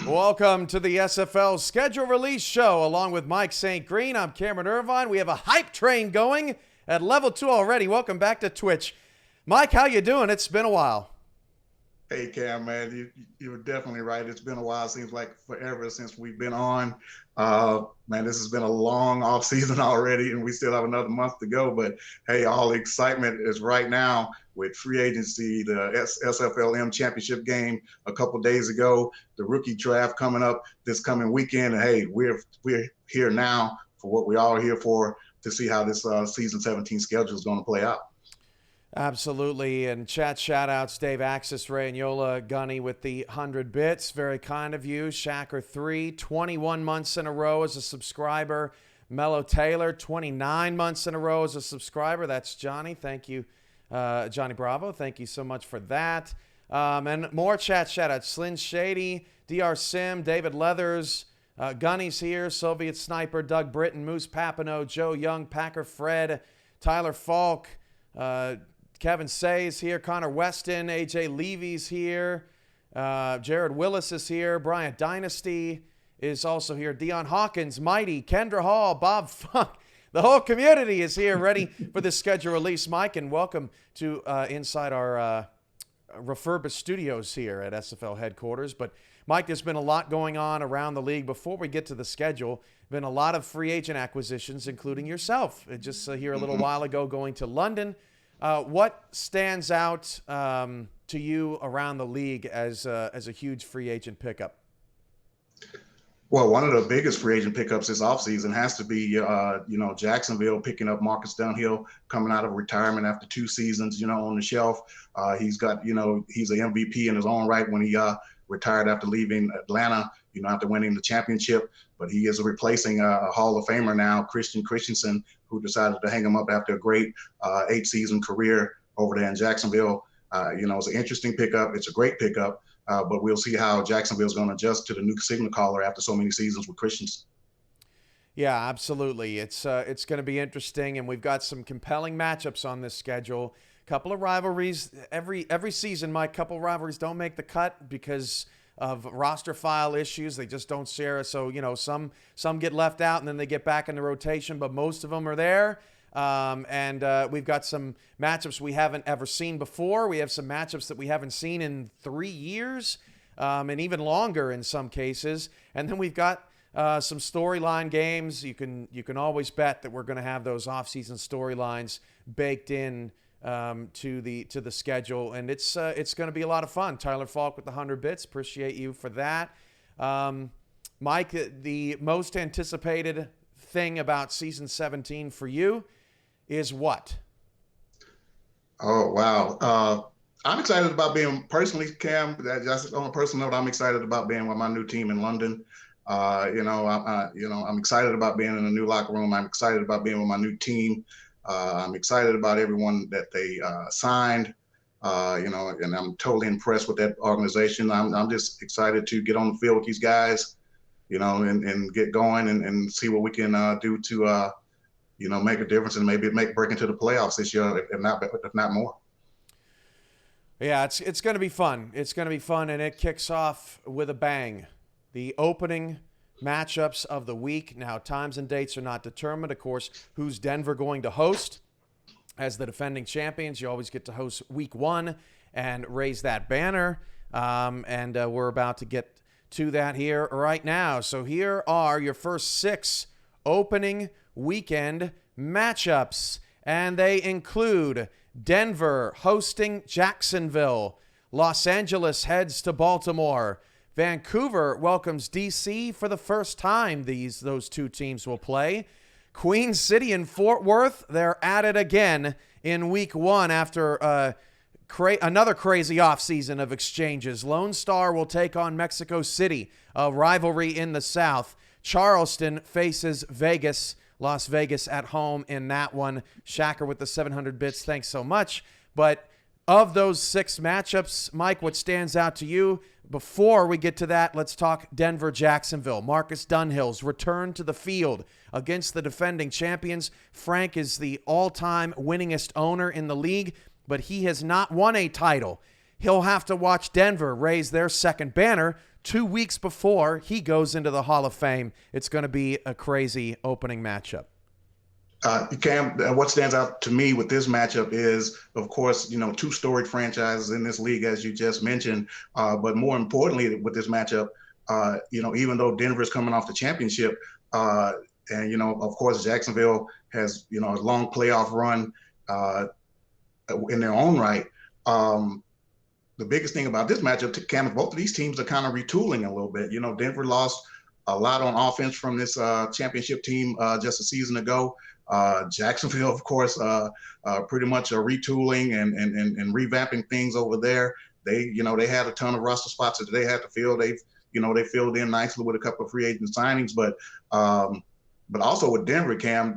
Welcome to the SFL Schedule Release Show. Along with Mike St. Green, I'm Cameron Irvine. We have a hype train going at level 2 already. Welcome back to Twitch. Mike, how you doing? It's been a while. Hey, Cam, man, you were definitely right. It's been a while. Seems like forever since we've been on. Man, this has been a long off season already, and we still have another month to go. But hey, all the excitement is right now with free agency, the SFLM championship game a couple days ago, the rookie draft coming up this coming weekend. And hey, we're here now for what we all are here for, to see how this season 17 schedule is going to play out. Absolutely. And chat shout-outs, Dave Axis, Ray and Yola Gunny with the 100 bits. Very kind of you. Shacker3, 21 months in a row as a subscriber. Mello Taylor, 29 months in a row as a subscriber. That's Johnny. Thank you, Johnny Bravo. Thank you so much for that. And more chat shout-outs. Slyn Shady, DR Sim, David Leathers, Gunny's here, Soviet Sniper, Doug Britton, Moose Papineau, Joe Young, Packer Fred, Tyler Falk, Kevin Say's here, Connor Weston, AJ Levy's here, Jared Willis is here, Bryant Dynasty is also here, Dion Hawkins, Mighty, Kendra Hall, Bob Funk. The whole community is here ready for the schedule release, Mike, and welcome to inside our refurbished studios here at SFL headquarters. But Mike, there's been a lot going on around the league. Before we get to the schedule, been a lot of free agent acquisitions, including yourself. Just here a little while ago going to London. What stands out to you around the league as a huge free agent pickup? Well, one of the biggest free agent pickups this offseason has to be, Jacksonville picking up Marcus Dunhill, coming out of retirement after 2 seasons, on the shelf. He's got, he's an MVP in his own right when he retired after leaving Atlanta, after winning the championship. But he is replacing a Hall of Famer now, Christian Christensen, who decided to hang him up after a great 8-season career over there in Jacksonville. It's an interesting pickup. It's a great pickup. But we'll see how Jacksonville's going to adjust to the new signal caller after so many seasons with Christensen. Yeah, absolutely. It's going to be interesting, and we've got some compelling matchups on this schedule. Couple of rivalries every season. My couple rivalries don't make the cut because of roster file issues. They just don't share. So some get left out and then they get back in the rotation, but most of them are there. And we've got some matchups we haven't ever seen before. We have some matchups that we haven't seen in 3 years, and even longer in some cases. And then we've got some storyline games. You can always bet that we're going to have those off-season storylines baked in to the schedule, and it's going to be a lot of fun. Tyler Falk with the 100 bits. Appreciate you for that. Mike, the most anticipated thing about season 17 for you is what? Oh, wow. I'm excited about being, personally, Cam, just on a personal note, I'm excited about being with my new team in London. I'm excited about being in a new locker room. I'm excited about being with my new team. I'm excited about everyone that they signed, and I'm totally impressed with that organization. I'm just excited to get on the field with these guys, and get going and see what we can do to, make a difference and maybe break into the playoffs this year, if not more. Yeah, it's going to be fun. It's going to be fun, and it kicks off with a bang. The opening matchups of the week. Now, times and dates are not determined. Of course, who's Denver going to host? As the defending champions, you always get to host week 1 and raise that banner. And we're about to get to that here right now. So here are your first 6 opening weekend matchups. And they include Denver hosting Jacksonville. Los Angeles heads to Baltimore. Vancouver welcomes D.C. for the first time. Those 2 teams will play. Queen City and Fort Worth, they're at it again in week 1 after another crazy offseason of exchanges. Lone Star will take on Mexico City, a rivalry in the South. Charleston faces Vegas, Las Vegas at home in that one. Shacker with the 700 bits, thanks so much. But of those 6 matchups, Mike, what stands out to you? Before we get to that, let's talk Denver-Jacksonville. Marcus Dunhill's return to the field against the defending champions. Frank is the all-time winningest owner in the league, but he has not won a title. he'll have to watch Denver raise their second banner 2 weeks before he goes into the Hall of Fame. It's going to be a crazy opening matchup. Cam, what stands out to me with this matchup is, of course, two storied franchises in this league, as you just mentioned. But more importantly, with this matchup, even though Denver is coming off the championship, and of course, Jacksonville has a long playoff run in their own right. The biggest thing about this matchup, Cam, both of these teams are kind of retooling a little bit. Denver lost a lot on offense from this championship team just a season ago. Jacksonville, of course, pretty much retooling and revamping things over there. They had a ton of roster spots that they had to fill. They filled in nicely with a couple of free agent signings, but also with Denver, Cam,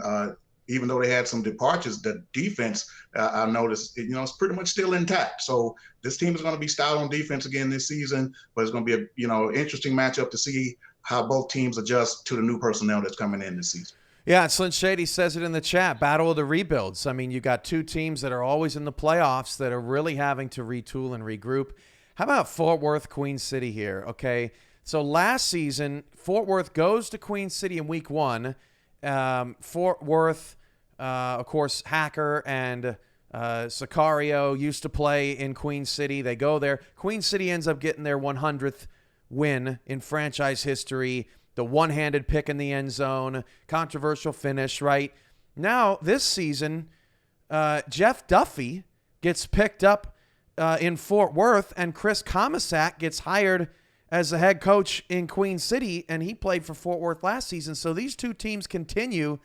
even though they had some departures, the defense, I noticed, it's pretty much still intact. So this team is going to be stout on defense again this season, but it's going to be a interesting matchup to see how both teams adjust to the new personnel that's coming in this season. Yeah, Slint Shady says it in the chat, battle of the rebuilds. I mean, you got two teams that are always in the playoffs that are really having to retool and regroup. How about Fort Worth, Queen City here? Okay, so last season, Fort Worth goes to Queen City in week 1. Fort Worth, of course, Hacker and Sicario used to play in Queen City. They go there. Queen City ends up getting their 100th win in franchise history. The one-handed pick in the end zone, controversial finish, right? Now, this season, Jeff Duffy gets picked up in Fort Worth, and Chris Komisak gets hired as the head coach in Queen City, and he played for Fort Worth last season. So these two teams continue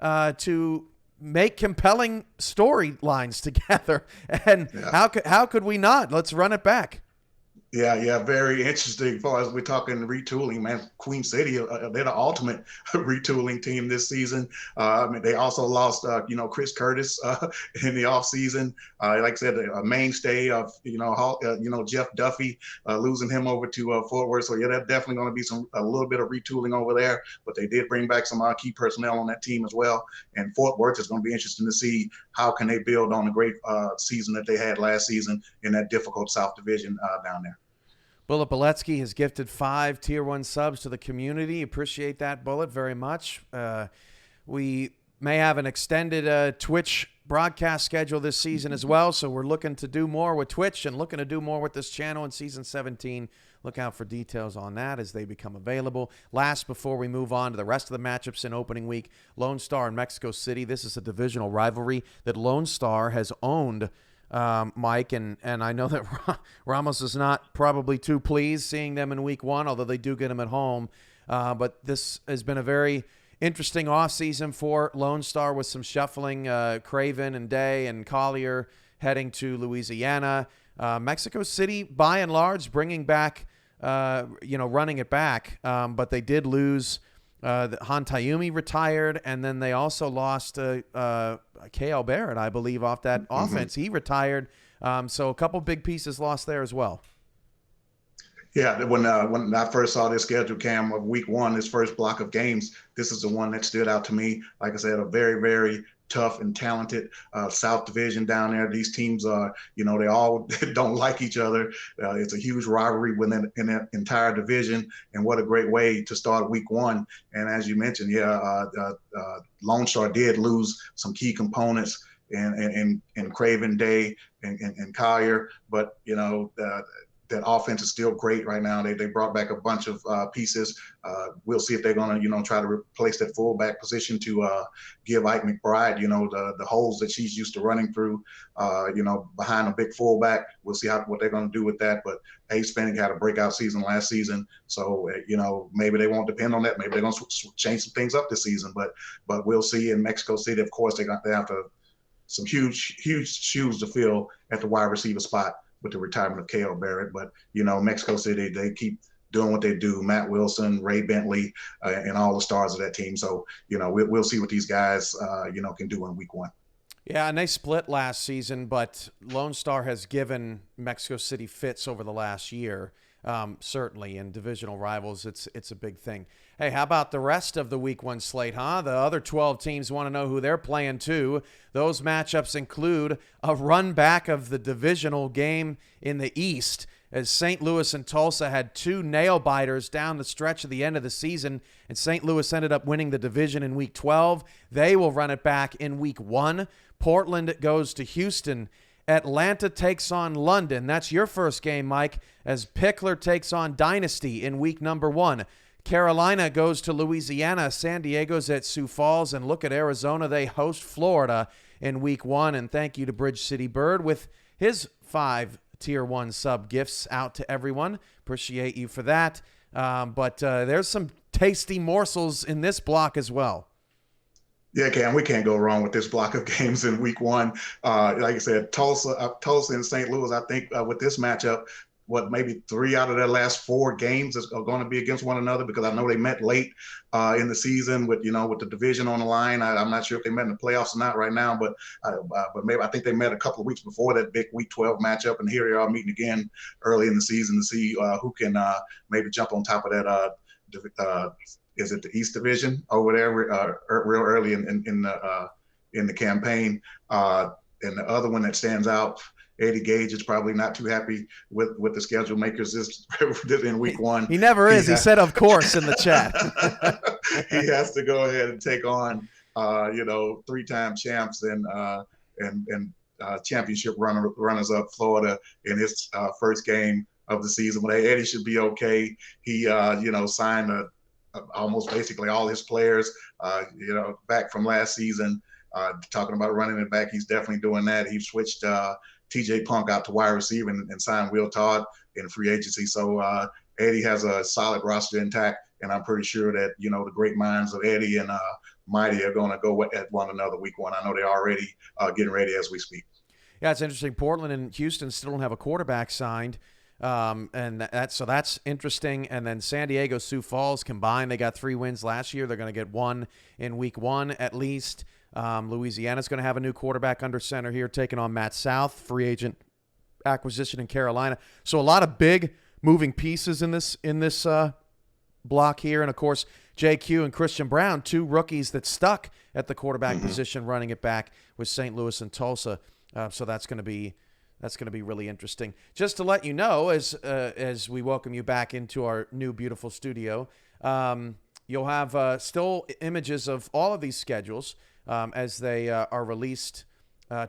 to make compelling storylines together. And how could we not? Let's run it back. Yeah, very interesting. As far as we're talking retooling, man, Queen City, they're the ultimate retooling team this season. They also lost, Chris Curtis in the offseason. Like I said, a mainstay of, Jeff Duffy, losing him over to Fort Worth. So, yeah, that's definitely going to be a little bit of retooling over there. But they did bring back some key personnel on that team as well. And Fort Worth is going to be interesting to see how can they build on the great season that they had last season in that difficult South Division down there. Bullet Beletsky has gifted 5 Tier 1 subs to the community. Appreciate that, Bullet, very much. We may have an extended Twitch broadcast schedule this season as well, so we're looking to do more with Twitch and looking to do more with this channel in Season 17. Look out for details on that as they become available. Last, before we move on to the rest of the matchups in opening week, Lone Star and Mexico City. This is a divisional rivalry that Lone Star has owned, Mike, and I know that Ramos is not probably too pleased seeing them in week 1, although they do get them at home. But this has been a very interesting offseason for Lone Star with some shuffling, Craven and Day and Collier heading to Louisiana. Mexico City, by and large, bringing back, running it back. But they did lose. Hantayumi retired, and then they also lost K.L. Barrett, I believe, off that offense. He retired. So a couple big pieces lost there as well. Yeah, when I first saw this schedule, Cam, of week 1, this first block of games, this is the one that stood out to me. Like I said, a very, very tough and talented South Division down there. These teams are, they all don't like each other. It's a huge rivalry within in that entire division, and what a great way to start week 1. And as you mentioned, Lone Star did lose some key components in Craven, Day, and Collier, but that offense is still great right now. They brought back a bunch of pieces. We'll see if they're going to try to replace that fullback position to give Ike McBride the holes that she's used to running through behind a big fullback. We'll see what they're going to do with that. But Ace Fennig had a breakout season last season, so maybe they won't depend on that. Maybe they're going to change some things up this season. But we'll see. In Mexico City, of course, they have some huge shoes to fill at the wide receiver spot with the retirement of K.L. Barrett. But, Mexico City, they keep doing what they do. Matt Wilson, Ray Bentley, and all the stars of that team. So, we'll see what these guys, can do in week 1. Yeah, and they split last season, but Lone Star has given Mexico City fits over the last year. certainly in divisional rivals. It's a big thing. Hey, how about the rest of the Week 1 slate, huh? The other 12 teams want to know who they're playing too. Those matchups include a run back of the divisional game in the East, as St. Louis and Tulsa had two nail-biters down the stretch of the end of the season, and St. Louis ended up winning the division in Week 12. They will run it back in Week 1. Portland goes to Houston. Atlanta takes on London. That's your first game, Mike, as Pickler takes on Dynasty in week number 1. Carolina goes to Louisiana. San Diego's at Sioux Falls. And look at Arizona. They host Florida in week 1. And thank you to Bridge City Bird with his 5 Tier 1 sub gifts out to everyone. Appreciate you for that. But there's some tasty morsels in this block as well. Yeah, Cam, we can't go wrong with this block of games in week 1. Like I said, Tulsa and St. Louis, I think with this matchup, maybe 3 out of their last 4 games are going to be against one another, because I know they met late in the season with the division on the line. I'm not sure if they met in the playoffs or not right now, but maybe I think they met a couple of weeks before that big week 12 matchup, and here they are meeting again early in the season to see who can maybe jump on top of that. Is it the East Division over there real early in the campaign? And the other one that stands out, Eddie Gage is probably not too happy with the schedule makers this in week 1. He never is. He said, of course, in the chat. He has to go ahead and take on 3-time champs and championship runners up Florida in his first game of the season. But Eddie should be okay. He signed almost basically all his players, back from last season. Talking about running it back, he's definitely doing that. He switched TJ Punk out to wide receiver and signed Will Todd in free agency. So Eddie has a solid roster intact, and I'm pretty sure that the great minds of Eddie and Mighty are going to go at one another week 1. I know they're already getting ready as we speak. Yeah, it's interesting. Portland and Houston still don't have a quarterback signed. And that's interesting. And then San Diego, Sioux Falls combined, they got 3 wins last year. They're going to get 1 in week 1 at least. Louisiana's going to have a new quarterback under center here, taking on Matt South, free agent acquisition in Carolina. So a lot of big moving pieces in this block here. And of course, JQ and Christian Brown, 2 rookies that stuck at the quarterback position, running it back with St. Louis and Tulsa. So that's going to be really interesting. Just to let you know, as we welcome you back into our new beautiful studio, you'll have still images of all of these schedules as they are released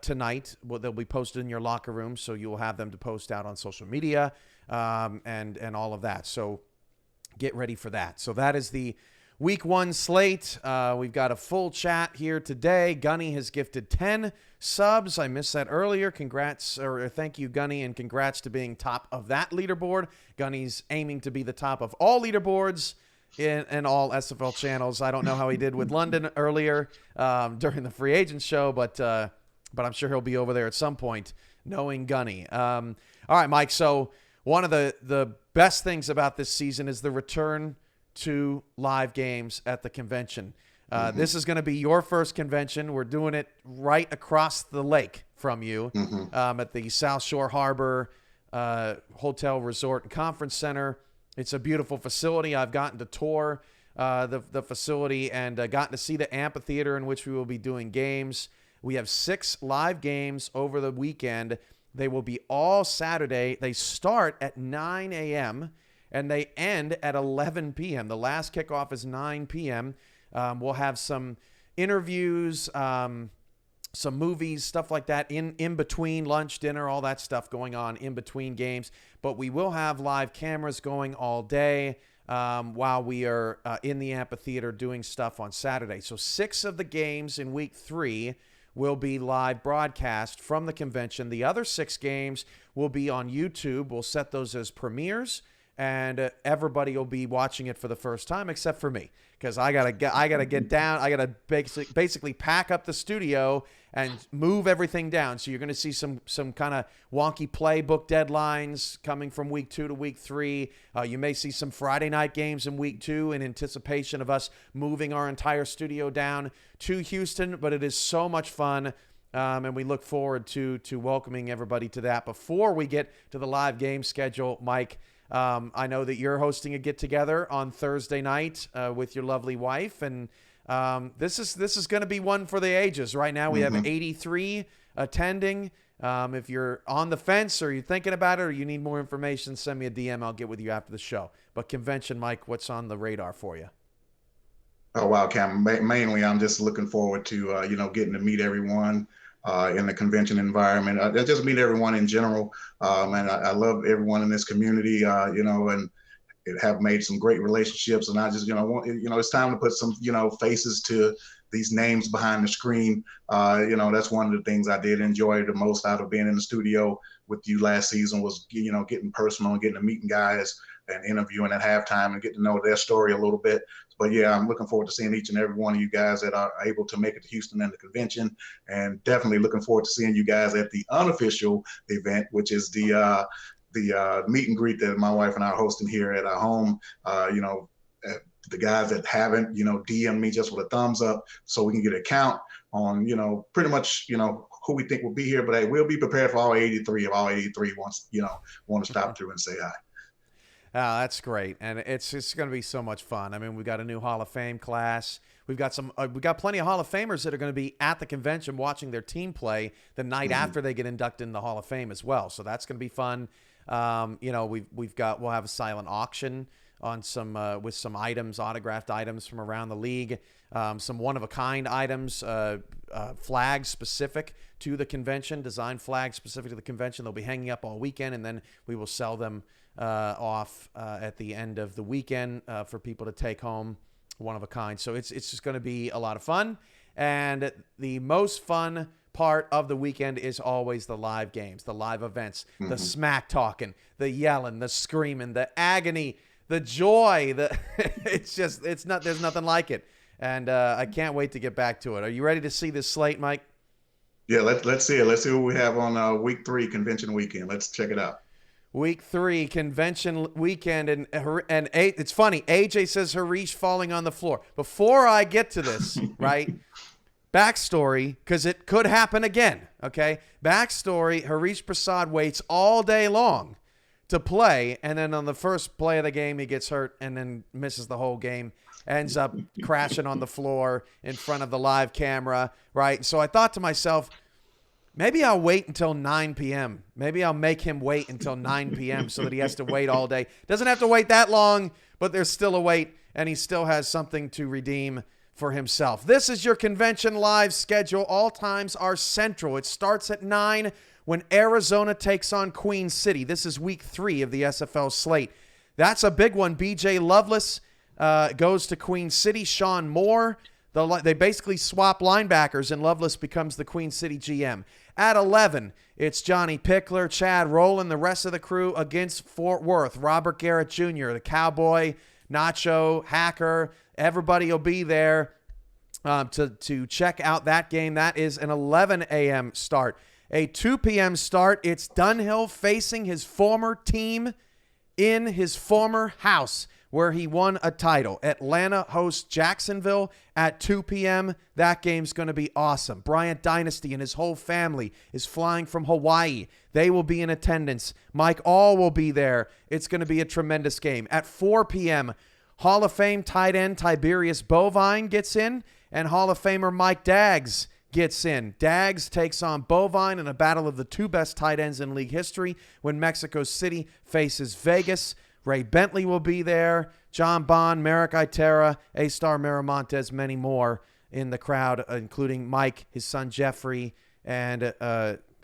tonight. They'll be posted in your locker room, so you'll have them to post out on social media and all of that. So get ready for that. So that is the Week 1 slate. We've got a full chat here today. Gunny has gifted 10 subs. I missed that earlier. Congrats, or thank you, Gunny, and congrats to being top of that leaderboard. Gunny's aiming to be the top of all leaderboards in all SFL channels. I don't know how he did with London earlier during the free agent show, but I'm sure he'll be over there at some point, knowing Gunny. All right, Mike, so one of the best things about this season is the return to live games at the convention. This is going to be your first convention. We're doing it right across the lake from you at the South Shore Harbor Hotel Resort and Conference Center. It's a beautiful facility. I've gotten to tour the facility and gotten to see the amphitheater in which we will be doing games. We have 6 live games over the weekend. They will be all Saturday. They start at 9 a.m. and they end at 11 p.m. The last kickoff is 9 p.m. We'll have some interviews, some movies, stuff like that in between lunch, dinner, all that stuff going on in between games. But we will have live cameras going all day while we are in the amphitheater doing stuff on Saturday. So 6 of the games in week 3 will be live broadcast from the convention. The other 6 games will be on YouTube. We'll set those as premieres, and everybody will be watching it for the first time except for me, because I gotta get down. I gotta basically pack up the studio and move everything down. So you're gonna see some kind of wonky playbook deadlines coming from week 2 to week 3. You may see some Friday night games in week 2 in anticipation of us moving our entire studio down to Houston. But it is so much fun. And we look forward to welcoming everybody to that. Before we get to the live game schedule, Mike, I know that you're hosting a get-together on Thursday night with your lovely wife, and this is going to be one for the ages. Right now we have 83 attending. If you're on the fence or you're thinking about it or you need more information, send me a DM. I'll get with you after the show. But convention, Mike, what's on the radar for you? Oh wow, Cam. Mainly, I'm just looking forward to getting to meet everyone in the convention environment. I just meet everyone in general, and I love everyone in this community. And have made some great relationships, and I just it's time to put some faces to these names behind the screen. That's one of the things I did enjoy the most out of being in the studio with you last season was getting personal and getting to meeting guys and interviewing at halftime and get to know their story a little bit. But yeah, I'm looking forward to seeing each and every one of you guys that are able to make it to Houston and the convention, and definitely looking forward to seeing you guys at the unofficial event, which is the meet and greet that my wife and I are hosting here at our home. The guys that haven't, DM me just with a thumbs up so we can get a count on, pretty much, who we think will be here. But hey, we'll be prepared for all 83 if all 83 want to stop through and say hi. Oh, that's great, and it's going to be so much fun. I mean, we've got a new Hall of Fame class. We've got plenty of Hall of Famers that are going to be at the convention watching their team play the night after they get inducted in the Hall of Fame as well. So that's going to be fun. We'll have a silent auction on some with some items, autographed items from around the league, some one-of-a-kind items, flags specific to the convention, design flags specific to the convention. They'll be hanging up all weekend, and then we will sell them off at the end of the weekend for people to take home, one of a kind. So it's just going to be a lot of fun, and the most fun part of the weekend is always the live games, the live events, the smack talking, the yelling, the screaming, the agony, the joy. There's nothing like it, and I can't wait to get back to it. Are you ready to see this slate, Mike? Yeah, let's see it. Let's see what we have on week 3 convention weekend. Let's check it out. Week 3 convention weekend, and it's funny. AJ says Harish falling on the floor. Before I get to this, right? Backstory, because it could happen again. Okay, backstory. Harish Prasad waits all day long to play, and then on the first play of the game, he gets hurt and then misses the whole game. Ends up crashing on the floor in front of the live camera. Right. So I thought to myself, maybe I'll wait until 9 p.m. Maybe I'll make him wait until 9 p.m. so that he has to wait all day. Doesn't have to wait that long, but there's still a wait, and he still has something to redeem for himself. This is your convention live schedule. All times are central. It starts at 9 when Arizona takes on Queen City. This is week 3 of the SFL slate. That's a big one. BJ Loveless goes to Queen City. Sean Moore, they basically swap linebackers, and Loveless becomes the Queen City GM. At 11, it's Johnny Pickler, Chad Rowland, the rest of the crew against Fort Worth. Robert Garrett Jr., the Cowboy, Nacho, Hacker, everybody will be there to check out that game. That is an 11 a.m. start. A 2 p.m. start, it's Dunhill facing his former team in his former house where he won a title. Atlanta hosts Jacksonville at 2 p.m. That game's going to be awesome. Bryant Dynasty and his whole family is flying from Hawaii. They will be in attendance. Mike All will be there. It's going to be a tremendous game. At 4 p.m., Hall of Fame tight end Tiberius Bovine gets in, and Hall of Famer Mike Daggs gets in. Daggs takes on Bovine in a battle of the 2 best tight ends in league history when Mexico City faces Vegas. Ray Bentley will be there. John Bond, Merrick Itera, A-Star Miramontes, many more in the crowd, including Mike, his son Jeffrey, and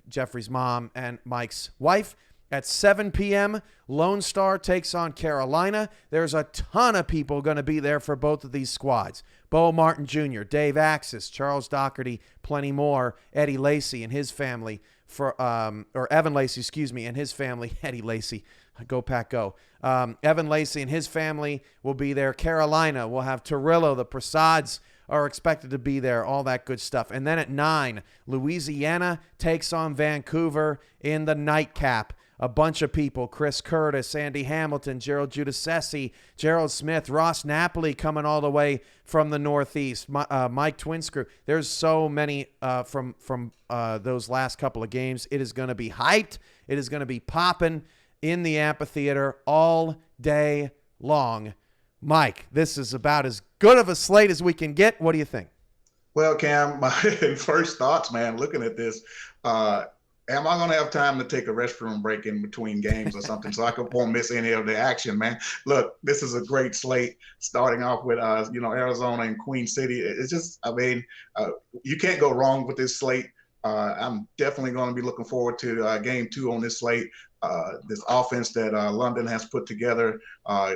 Jeffrey's mom, and Mike's wife. At 7 p.m., Lone Star takes on Carolina. There's a ton of people going to be there for both of these squads. Bo Martin Jr., Dave Axis, Charles Doherty, plenty more. Eddie Lacy and his family, Evan Lacy, and his family. Eddie Lacy, go Pack go. Evan Lacy and his family will be there. Carolina will have Torillo. The Prasads are expected to be there, all that good stuff. And then at 9, Louisiana takes on Vancouver in the nightcap. A bunch of people, Chris Curtis, Andy Hamilton, Gerald Giudice, Gerald Smith, Ross Napoli coming all the way from the Northeast, Mike Twinscrew. There's so many from those last couple of games. It is going to be hyped. It is going to be popping. in the amphitheater all day long. Mike, this is about as good of a slate as we can get. What do you think? Well, Cam, my first thoughts, man, looking at this, am I going to have time to take a restroom break in between games or something so I won't miss any of the action, man? Look, this is a great slate starting off with, Arizona and Queen City. It's just, you can't go wrong with this slate. I'm definitely going to be looking forward to game 2 on this slate. This offense that London has put together, how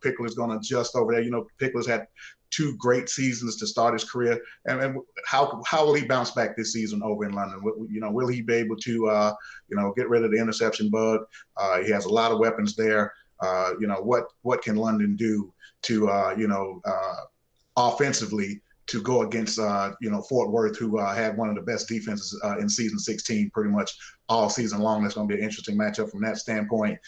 Pickler's going to adjust over there. Pickler's had 2 great seasons to start his career, and how will he bounce back this season over in London? Will he be able to get rid of the interception bug? He has a lot of weapons there. What can London do to offensively to go against Fort Worth, who had one of the best defenses in season 16 pretty much all season long. That's going to be an interesting matchup from that standpoint.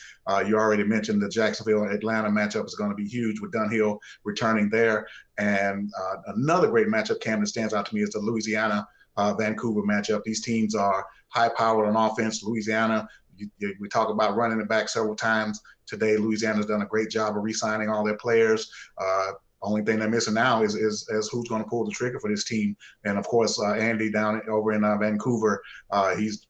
You already mentioned the Jacksonville-Atlanta matchup is going to be huge with Dunhill returning there. And another great matchup, Cam, that stands out to me is the Louisiana-Vancouver matchup. These teams are high-powered on offense. Louisiana, we talk about running it back several times today. Louisiana's done a great job of re-signing all their players. Only thing they're missing now is who's going to pull the trigger for this team. And of course, Andy down over in Vancouver, he's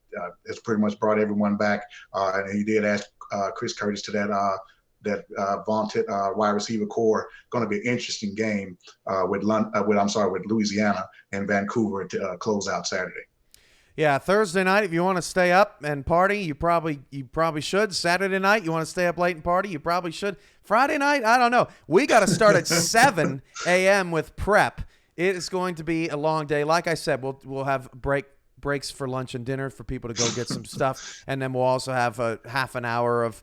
has pretty much brought everyone back. And he did ask Chris Curtis to that vaunted wide receiver core. Going to be an interesting game with Louisiana and Vancouver to close out Saturday. Yeah, Thursday night, if you want to stay up and party, you probably should. Saturday night, you want to stay up late and party, you probably should. Friday night, I don't know. We got to start at 7 a.m. with prep. It is going to be a long day. Like I said, we'll have breaks for lunch and dinner for people to go get some stuff, and then we'll also have a half an hour of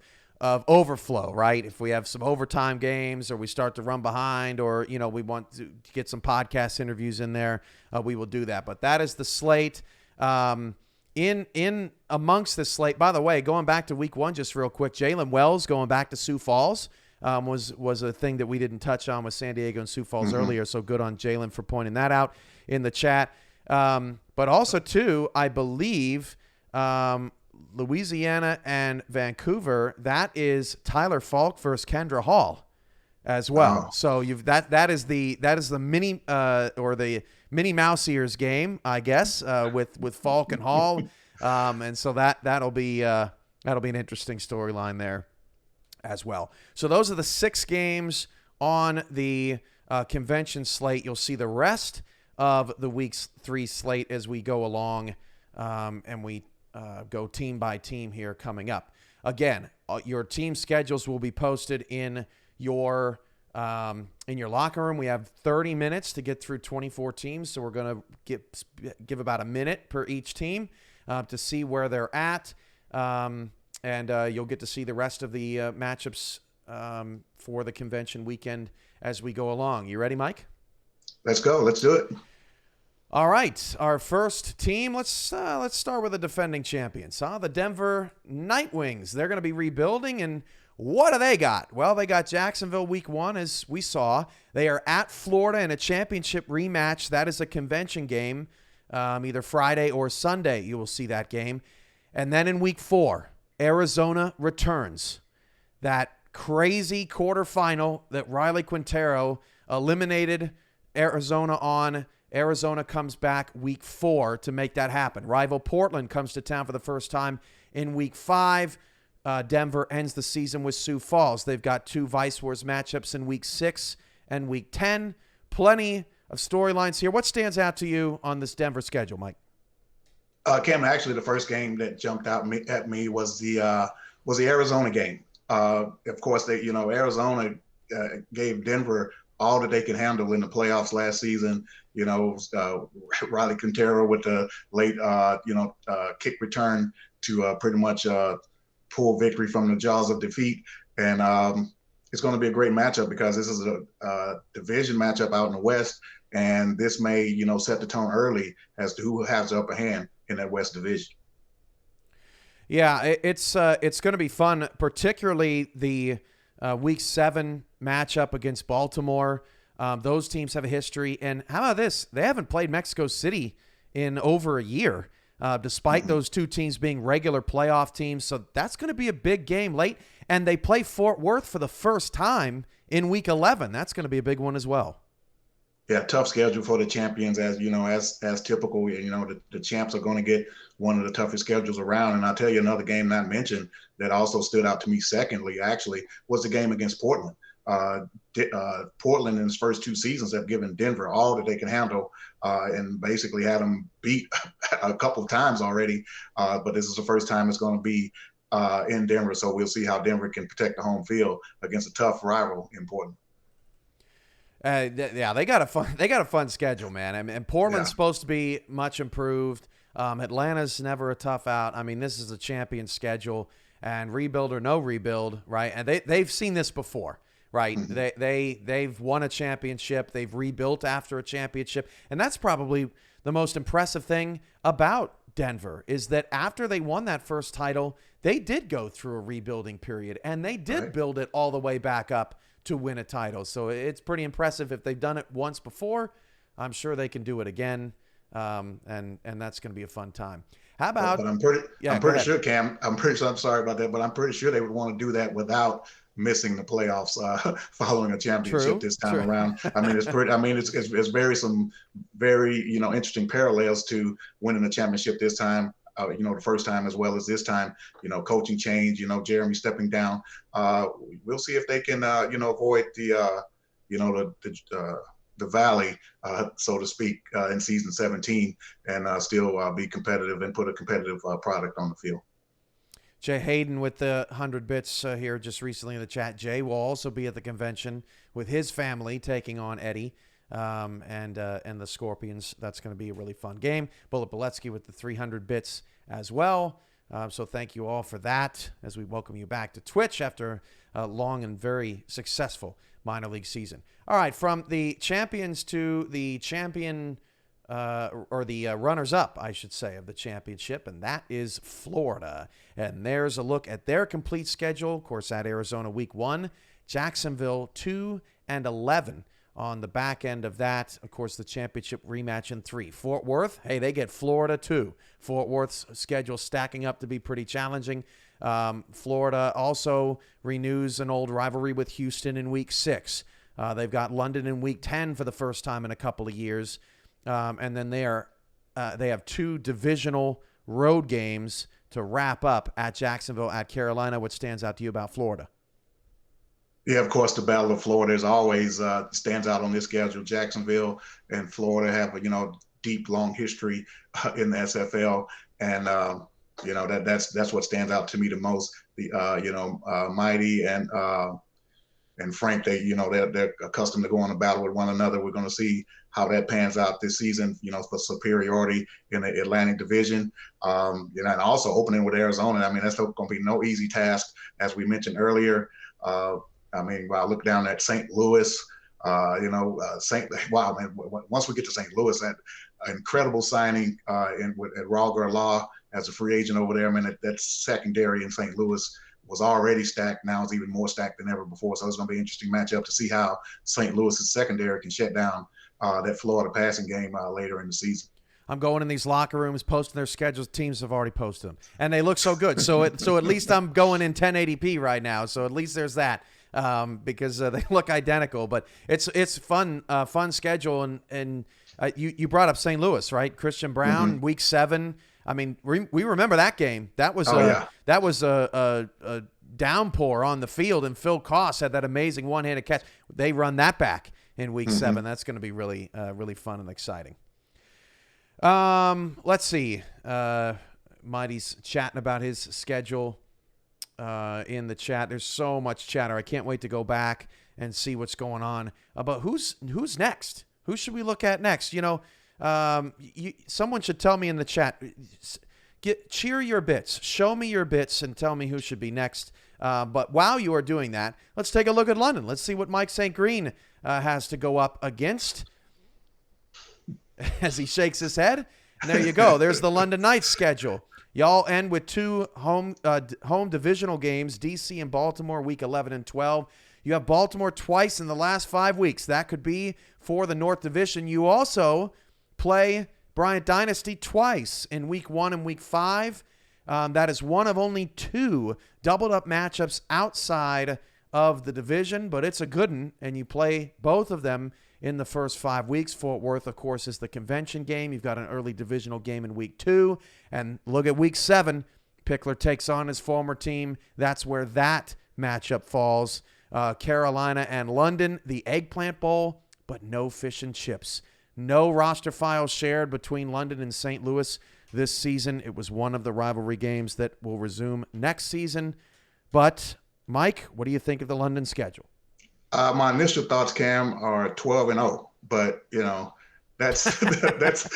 overflow, right? If we have some overtime games or we start to run behind or, we want to get some podcast interviews in there, we will do that. But that is the slate. In amongst this slate, by the way, going back to week 1, just real quick, Jalen Wells going back to Sioux Falls was a thing that we didn't touch on with San Diego and Sioux Falls earlier. So good on Jalen for pointing that out in the chat. But also too, I believe, Louisiana and Vancouver, that is Tyler Falk versus Kendra Hall as well. Oh. So that is the mini or the Minnie Mouse Ears game, I guess, with Falk and Hall, and so that'll be an interesting storyline there as well. So those are the 6 games on the convention slate. You'll see the rest of the week 3 slate as we go along, and we go team by team here coming up. Again, your team schedules will be posted in your locker room. We have 30 minutes to get through 24 teams, so we're going to give about a minute per each team to see where they're at, and you'll get to see the rest of the matchups for the convention weekend as we go along. You ready, Mike? Let's go. Let's do it. All right, our first team. Let's start with the defending champions. The Denver Nightwings. They're going to be rebuilding, and what do they got? Well, they got Jacksonville week 1, as we saw. They are at Florida in a championship rematch. That is a convention game, either Friday or Sunday. You will see that game. And then in week 4, Arizona returns. That crazy quarterfinal that Riley Quintero eliminated Arizona on. Arizona comes back week 4 to make that happen. Rival Portland comes to town for the first time in week 5. Denver ends the season with Sioux Falls. They've got 2 Vice Wars matchups in week 6 and week 10. Plenty of storylines here. What stands out to you on this Denver schedule, Mike? Cam, actually, the first game that jumped out at me was the Arizona game. Of course, Arizona gave Denver all that they can handle in the playoffs last season. Riley Quintero with the late, kick return to pretty much pull victory from the jaws of defeat. And it's going to be a great matchup because this is a division matchup out in the West. And this may, set the tone early as to who has the upper hand in that West division. Yeah, it's going to be fun, particularly the week 7 matchup against Baltimore. Those teams have a history. And how about this? They haven't played Mexico City in over a year. despite those two teams being regular playoff teams. So that's going to be a big game late. And they play Fort Worth for the first time in Week 11. That's going to be a big one as well. Yeah, tough schedule for the champions, as you know, as typical. You know, the champs are going to get one of the toughest schedules around. And I'll tell you another game not mentioned that also stood out to me. Secondly, actually, was the game against Portland. Portland in its first two seasons have given Denver all that they can handle, and basically had them beat a couple of times already. But this is the first time it's going to be in Denver, so we'll see how Denver can protect the home field against a tough rival in Portland. Yeah, they got a fun schedule, man. I mean, and Portland's supposed to be much improved. Atlanta's never a tough out. I mean, this is a champion schedule, and rebuild or no rebuild, right? And they've seen this before, right? Mm-hmm. They've won a championship. They've rebuilt after a championship, and that's probably the most impressive thing about Denver is that after they won that first title, they did go through a rebuilding period, and they did build it all the way back up to win a title. So it's pretty impressive. If they've done it once before, I'm sure they can do it again. And that's going to be a fun time. How about? But I'm pretty sure, Cam. I'm sorry about that, but I'm pretty sure they would want to do that without missing the playoffs following a championship this time around. I mean, it's some very interesting parallels to winning a championship this time. The first time as well as this time, coaching change, Jeremy stepping down. We'll see if they can, avoid the valley, so to speak, in season 17 and still be competitive and put a competitive product on the field. Jay Hayden with the 100 bits here just recently in the chat. Jay will also be at the convention with his family taking on Eddie. And the Scorpions. That's going to be a really fun game. Bullet Boletsky with the 300 bits as well. So thank you all for that as we welcome you back to Twitch after a long and very successful minor league season. All right, from the champions to the champion or the runners-up, I should say, of the championship, and that is Florida. And there's a look at their complete schedule. Of course, at Arizona Week 1, Jacksonville 2-11. On the back end of that, of course, the championship rematch in 3. Fort Worth, hey, they get Florida too. Fort Worth's schedule stacking up to be pretty challenging. Florida also renews an old rivalry with Houston in Week 6. They've got London in Week 10 for the first time in a couple of years. And then they have 2 divisional road games to wrap up at Jacksonville, at Carolina. What stands out to you about Florida? Yeah, of course, the Battle of Florida is always stands out on this schedule. Jacksonville and Florida have a deep, long history in the SFL, and that's what stands out to me the most. The Mighty and Frank, they're accustomed to going to battle with one another. We're going to see how that pans out this season. For superiority in the Atlantic Division, and also opening with Arizona. I mean, that's going to be no easy task, as we mentioned earlier. When I look down at St. Louis, wow, man, once we get to St. Louis, that incredible signing at Ralgar Law as a free agent over there. I mean, that secondary in St. Louis was already stacked. Now it's even more stacked than ever before. So it's going to be an interesting matchup to see how St. Louis's secondary can shut down that Florida passing game later in the season. I'm going in these locker rooms, posting their schedules. Teams have already posted them, and they look so good. So at least I'm going in 1080p right now. So at least there's that because they look identical. But it's fun schedule. And you brought up St. Louis, right? Christian Brown, Week 7. I mean, we remember that game. That was a downpour on the field, and Phil Koss had that amazing one-handed catch. They run that back in Week 7. That's going to be really fun and exciting. Let's see. Mighty's chatting about his schedule in the chat. There's so much chatter. I can't wait to go back and see what's going on. But who's next? Who should we look at next? Someone should tell me in the chat. Cheer your bits. Show me your bits and tell me who should be next. But while you are doing that, let's take a look at London. Let's see what Mike St. Green has to go up against. As he shakes his head. And there you go. There's the London Knights schedule. Y'all end with 2 home divisional games, DC and Baltimore, Week 11 and 12. You have Baltimore twice in the last 5 weeks. That could be for the North Division. You also play Bryant Dynasty twice in week 1 and week 5. That is one of only 2 doubled up matchups outside of the division, but it's a good one, and you play both of them in the first 5 weeks. Fort Worth, of course, is the convention game. You've got an early divisional game in week 2, and look at week 7. Pickler takes on his former team. That's where that matchup falls. Carolina and London, the Eggplant Bowl, but no fish and chips. No roster files shared between London and St. Louis this season. It was one of the rivalry games that will resume next season. But, Mike, what do you think of the London schedule? My initial thoughts, Cam, are 12-0, but that's that's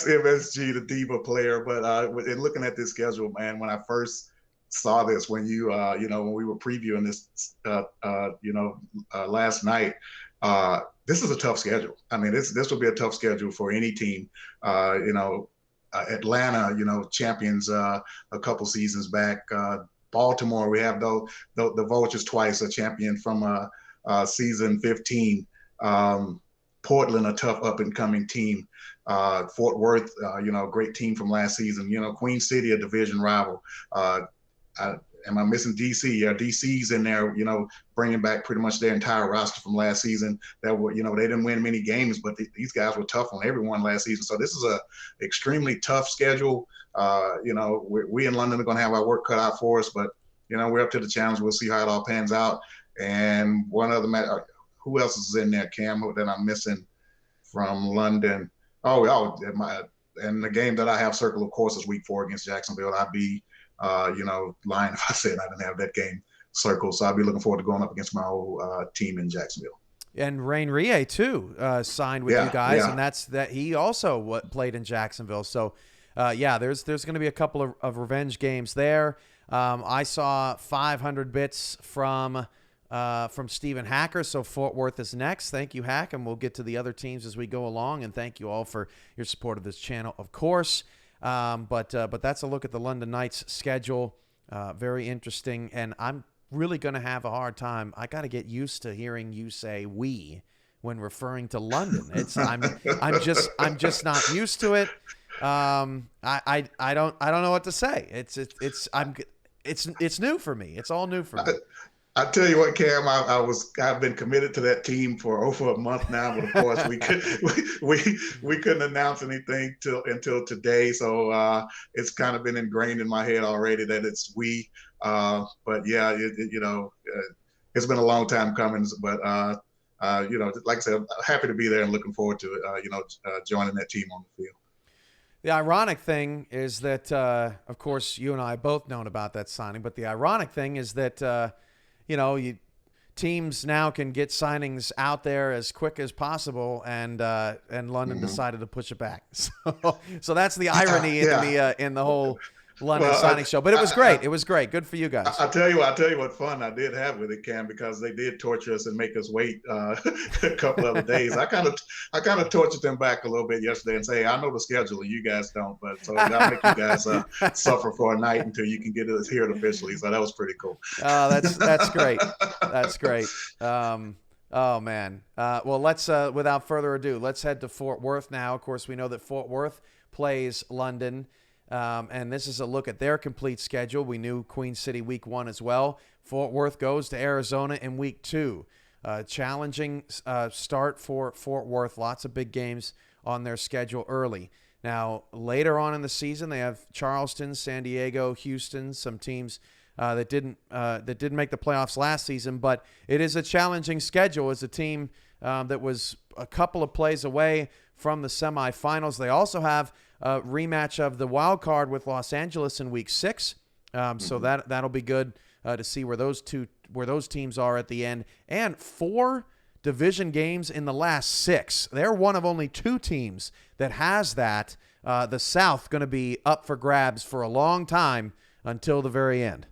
MSG, the diva player. But in looking at this schedule, man, when I first saw this, when when we were previewing this, last night, this is a tough schedule. I mean, this will be a tough schedule for any team. Atlanta, champions a couple seasons back. Baltimore, we have the Vultures twice, a champion from season 15. Portland, a tough up-and-coming team. Fort Worth, great team from last season. Queen City, a division rival. Am I missing DC? Yeah, DC's in there, bringing back pretty much their entire roster from last season. That were, they didn't win many games, but these guys were tough on everyone last season. So this is a extremely tough schedule. We in London are going to have our work cut out for us, but we're up to the challenge. We'll see how it all pans out. And one other matter, who else is in there, Cam, that I'm missing from London? And the game that I have circled, of course, is week 4 against Jacksonville. I'd be lying if I said I didn't have that game circled. So I'll be looking forward to going up against my old team in Jacksonville. And Rain Rie, too, signed with you guys, and that he also played in Jacksonville. So, there's going to be a couple of revenge games there. I saw 500 bits from Stephen Hacker, so Fort Worth is next. Thank you, Hack, and we'll get to the other teams as we go along, and thank you all for your support of this channel, of course. But that's a look at the London Knights schedule. Very interesting, and I'm really going to have a hard time. I got to get used to hearing you say "we" when referring to London. I'm just not used to it. I don't know what to say. It's new for me. It's all new for me. I tell you what, Cam, I've been committed to that team for over a month now, but of course we couldn't announce anything until today. So it's kind of been ingrained in my head already that it's we. But yeah, it's been a long time coming. But like I said, I'm happy to be there and looking forward to joining that team on the field. The ironic thing is that, of course, you and I both known about that signing. But the ironic thing is that. Teams now can get signings out there as quick as possible, and London decided to push it back. So that's the irony in the whole London signing show. But it was great. It was great. Good for you guys. I'll tell you what fun I did have with it, Cam, because they did torture us and make us wait a couple other days. I kind of tortured them back a little bit yesterday and say, I know the schedule and you guys don't, but so I'll make you guys suffer for a night until you can get us here officially. So that was pretty cool. That's great. That's great. Oh man. Well, let's without further ado, let's head to Fort Worth now. Of course, we know that Fort Worth plays London. And this is a look at their complete schedule. We knew Queen City week 1 as well. Fort Worth goes to Arizona in week 2. Challenging start for Fort Worth. Lots of big games on their schedule early. Now, later on in the season, they have Charleston, San Diego, Houston, some teams that didn't make the playoffs last season. But it is a challenging schedule as a team that was a couple of plays away from the semifinals. They also have a rematch of the wild card with Los Angeles in week 6. So that'll be good to see where those teams are at the end. And 4 division games in the last 6. They're one of only 2 teams that has that. The South going to be up for grabs for a long time until the very end.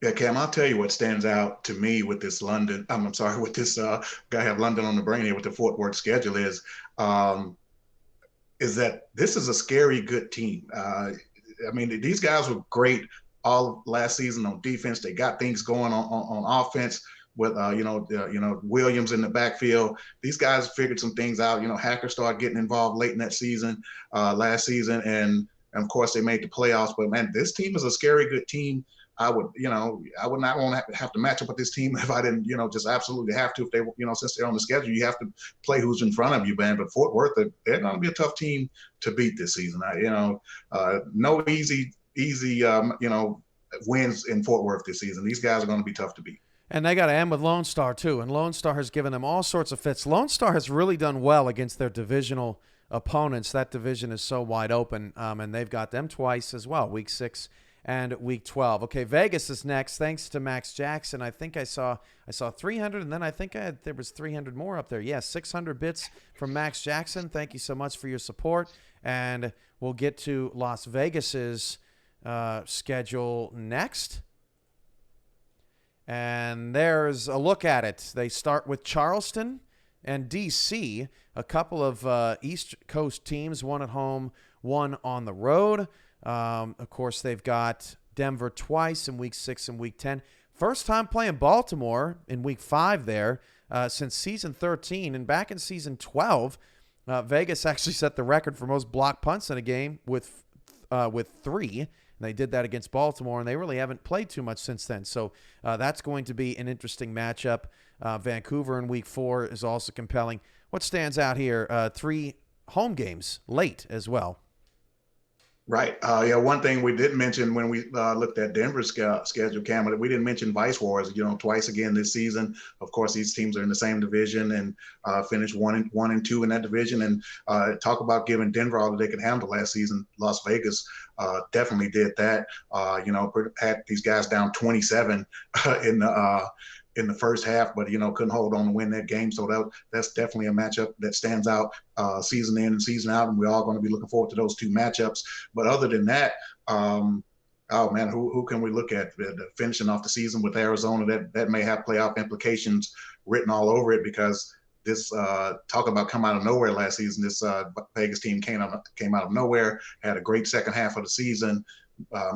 Yeah, Cam, I'll tell you what stands out to me with this London. I'm sorry, with this guy have London on the brain here with the Fort Worth schedule is that this is a scary good team. I mean, these guys were great all last season on defense. They got things going on offense. with Williams in the backfield. These guys figured some things out. Hacker started getting involved late in that season, last season, and of course they made the playoffs. But man, this team is a scary good team. I would not want to have to match up with this team if I didn't, just absolutely have to. If they, since they're on the schedule, you have to play who's in front of you, man. But Fort Worth, they're going to be a tough team to beat this season. No easy, wins in Fort Worth this season. These guys are going to be tough to beat. And they got to end with Lone Star, too. And Lone Star has given them all sorts of fits. Lone Star has really done well against their divisional opponents. That division is so wide open, and they've got them twice as well, Week 6 and Week 12. Okay, Vegas is next. Thanks to Max Jackson. I think I saw 300, and then I think there was 300 more up there. Yes, 600 bits from Max Jackson. Thank you so much for your support. And we'll get to Las Vegas's schedule next. And there's a look at it. They start with Charleston and D.C., a couple of East Coast teams, one at home, one on the road. Of course, they've got Denver twice in Week 6 and Week 10. First time playing Baltimore in Week 5 there since Season 13. And back in Season 12, Vegas actually set the record for most block punts in a game with 3. And they did that against Baltimore, and they really haven't played too much since then. So that's going to be an interesting matchup. Vancouver in Week 4 is also compelling. What stands out here? 3 home games late as well. Right. One thing we didn't mention when we looked at Denver's schedule, Cam, we didn't mention Vice Wars, twice again this season. Of course, these teams are in the same division and finished 1 and 2 in that division. And talk about giving Denver all that they could handle last season. Las Vegas definitely did that. Had these guys down 27 in the first half, but couldn't hold on to win that game. So that's definitely a matchup that stands out season in and season out, and we're all going to be looking forward to those 2 matchups. But other than that, oh man, who can we look at? Finishing off the season with Arizona, that may have playoff implications written all over it, because this talk about come out of nowhere last season. This Vegas team came out of nowhere, had a great second half of the season,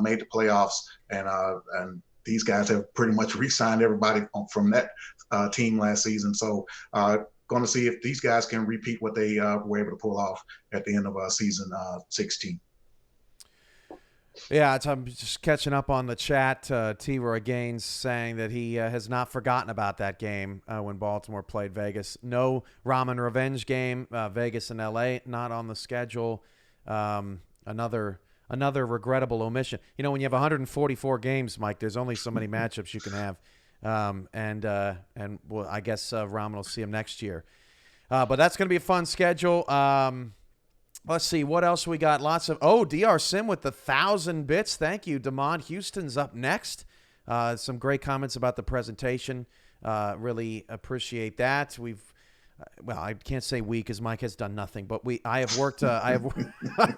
made the playoffs, and these guys have pretty much re-signed everybody from that team last season. So going to see if these guys can repeat what they were able to pull off at the end of season 16. Yeah, I'm just catching up on the chat. T-Roy Gaines saying that he has not forgotten about that game when Baltimore played Vegas. No Ramen Revenge game. Vegas and L.A. not on the schedule. Another regrettable omission. When you have 144 games, Mike, there's only so many matchups you can have. And well, I guess Ramen will see him next year. But that's going to be a fun schedule. Let's see. What else we got? Lots of... DR Sim with the 1,000 bits. Thank you, Damon. Houston's up next. Some great comments about the presentation. Really appreciate that. Well, I can't say we because Mike has done nothing, but I have worked I've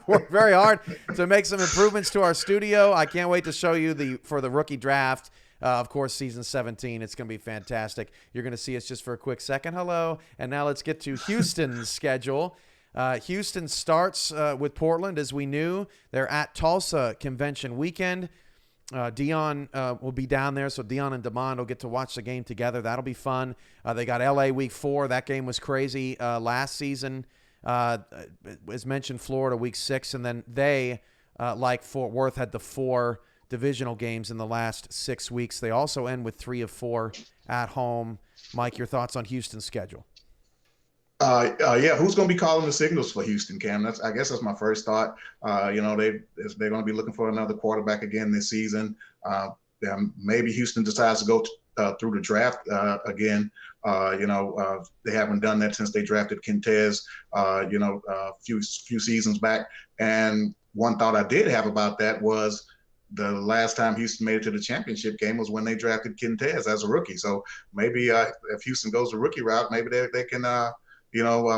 worked very hard to make some improvements to our studio. I can't wait to show you for the rookie draft. Of course, season 17. It's going to be fantastic. You're going to see us just for a quick second. Hello. And now let's get to Houston's schedule. Houston starts with Portland, as we knew. They're at Tulsa Convention Weekend. Dion will be down there, so Dion and Damon will get to watch the game together. That'll be fun. They got L.A. Week 4. That game was crazy last season. As mentioned, Florida Week 6. And then they, like Fort Worth, had the 4 divisional games in the last 6 weeks. They also end with 3 of 4 at home. Mike, your thoughts on Houston's schedule? Who's going to be calling the signals for Houston, Cam? I guess that's my first thought. They're going to be looking for another quarterback again this season. Maybe Houston decides to go through the draft again. They haven't done that since they drafted Quintez, a few seasons back. And one thought I did have about that was the last time Houston made it to the championship game was when they drafted Quintez as a rookie. So maybe if Houston goes the rookie route, maybe they can